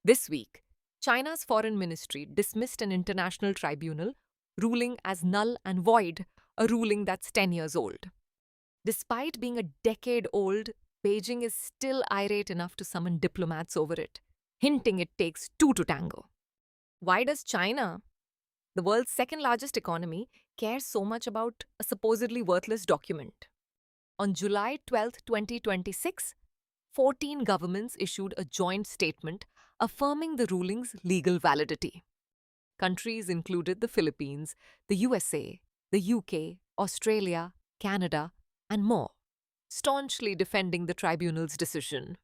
This week, China's foreign ministry dismissed an international tribunal ruling as null and void, a ruling that's 10 years old. Despite being a decade old, Beijing is still irate enough to summon diplomats over it, hinting it takes two to tango. Why does China, the world's second largest economy, care so much about a supposedly worthless document? On July 12, 2026, 14 governments issued a joint statement affirming the ruling's legal validity. Countries included the Philippines, the USA, the UK, Australia, Canada, and more, staunchly defending the tribunal's decision.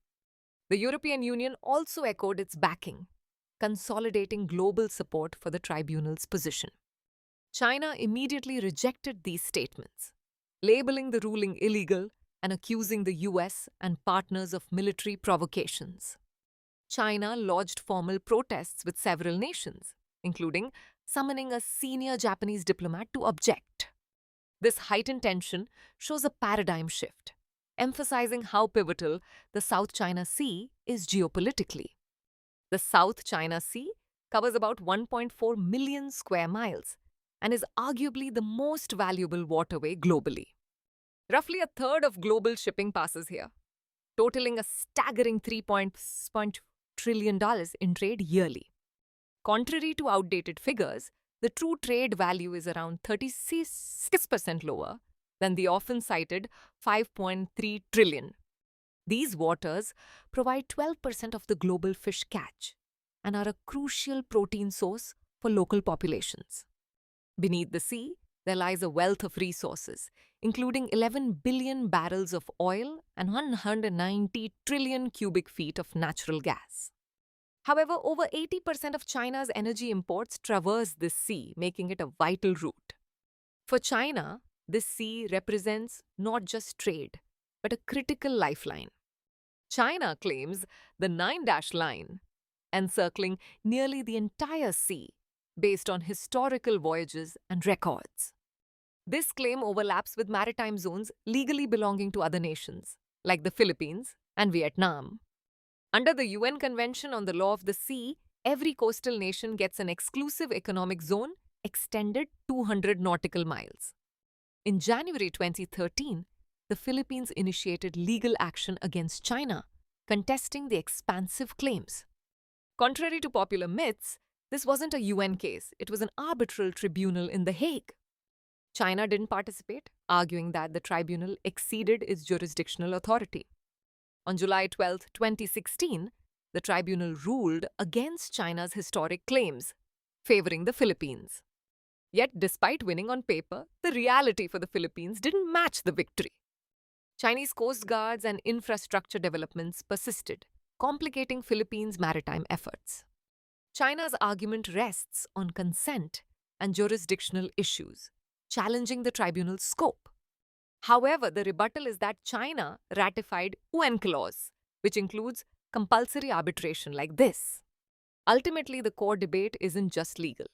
The European Union also echoed its backing, consolidating global support for the tribunal's position. China immediately rejected these statements, labeling the ruling illegal and accusing the US and partners of military provocations. China lodged formal protests with several nations, including summoning a senior Japanese diplomat to object. This heightened tension shows a paradigm shift, emphasizing how pivotal the South China Sea is geopolitically. The South China Sea covers about 1.4 million square miles and is arguably the most valuable waterway globally. Roughly a third of global shipping passes here, totaling a staggering $3 trillion in trade yearly. Contrary to outdated figures, the true trade value is around 36% lower than the often cited 5.3 trillion. These waters provide 12% of the global fish catch and are a crucial protein source for local populations. Beneath the sea, there lies a wealth of resources, including 11 billion barrels of oil and 190 trillion cubic feet of natural gas. However, over 80% of China's energy imports traverse this sea, making it a vital route. For China, this sea represents not just trade, but a critical lifeline. China claims the Nine-Line, encircling nearly the entire sea, based on historical voyages and records. This claim overlaps with maritime zones legally belonging to other nations, like the Philippines and Vietnam. Under the UN Convention on the Law of the Sea, every coastal nation gets an exclusive economic zone extended 200 nautical miles. In January 2013, the Philippines initiated legal action against China, contesting the expansive claims. Contrary to popular myths, this wasn't a UN case, it was an arbitral tribunal in The Hague. China didn't participate, arguing that the tribunal exceeded its jurisdictional authority. On July 12, 2016, the tribunal ruled against China's historic claims, favoring the Philippines. Yet, despite winning on paper, the reality for the Philippines didn't match the victory. Chinese coast guards and infrastructure developments persisted, complicating Philippines' maritime efforts. China's argument rests on consent and jurisdictional issues, challenging the tribunal's scope. However, the rebuttal is that China ratified UNCLOS, which includes compulsory arbitration like this. Ultimately, the core debate isn't just legal.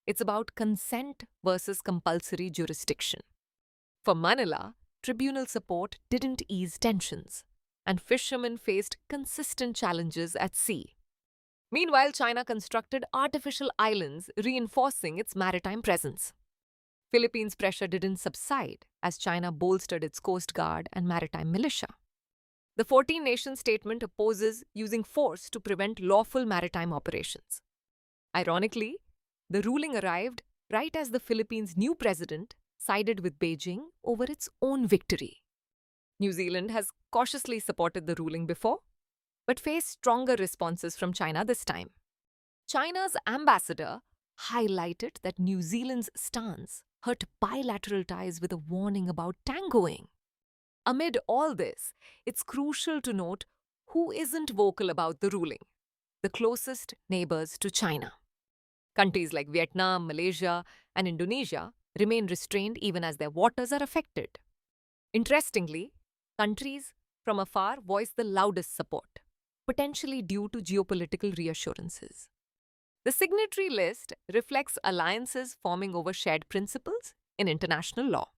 It's about consent versus compulsory jurisdiction. For Manila, tribunal support didn't ease tensions, and fishermen faced consistent challenges at sea. Meanwhile, China constructed artificial islands, reinforcing its maritime presence. Philippines' pressure didn't subside as China bolstered its coast guard and maritime militia. The 14-nation statement opposes using force to prevent lawful maritime operations. Ironically, the ruling arrived right as the Philippines' new president sided with Beijing over its own victory. New Zealand has cautiously supported the ruling before, but faced stronger responses from China this time. China's ambassador highlighted that New Zealand's stance hurt bilateral ties with a warning about tangoing. Amid all this, it's crucial to note who isn't vocal about the ruling: the closest neighbors to China. Countries like Vietnam, Malaysia, and Indonesia remain restrained even as their waters are affected. Interestingly, countries from afar voice the loudest support, potentially due to geopolitical reassurances. The signatory list reflects alliances forming over shared principles in international law.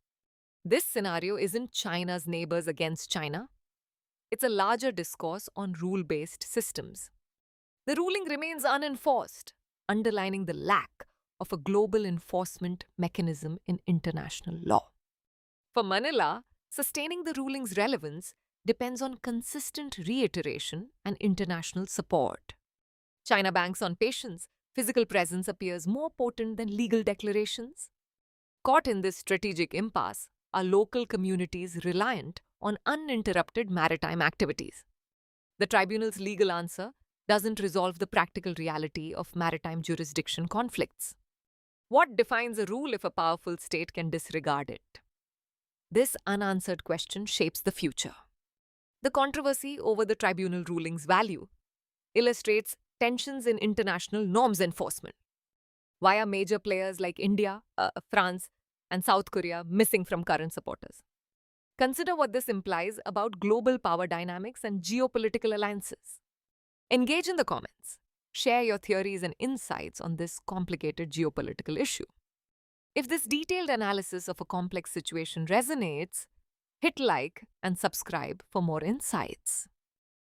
This scenario isn't China's neighbors against China. It's a larger discourse on rule-based systems. The ruling remains unenforced, underlining the lack of a global enforcement mechanism in international law. For Manila, sustaining the ruling's relevance depends on consistent reiteration and international support. China banks on patience. Physical presence appears more potent than legal declarations. Caught in this strategic impasse are local communities reliant on uninterrupted maritime activities. The tribunal's legal answer doesn't resolve the practical reality of maritime jurisdiction conflicts. What defines a rule if a powerful state can disregard it? This unanswered question shapes the future. The controversy over the tribunal ruling's value illustrates tensions in international norms enforcement. Why are major players like India, France, and South Korea missing from current supporters? Consider what this implies about global power dynamics and geopolitical alliances. Engage in the comments. Share your theories and insights on this complicated geopolitical issue. If this detailed analysis of a complex situation resonates, hit like and subscribe for more insights.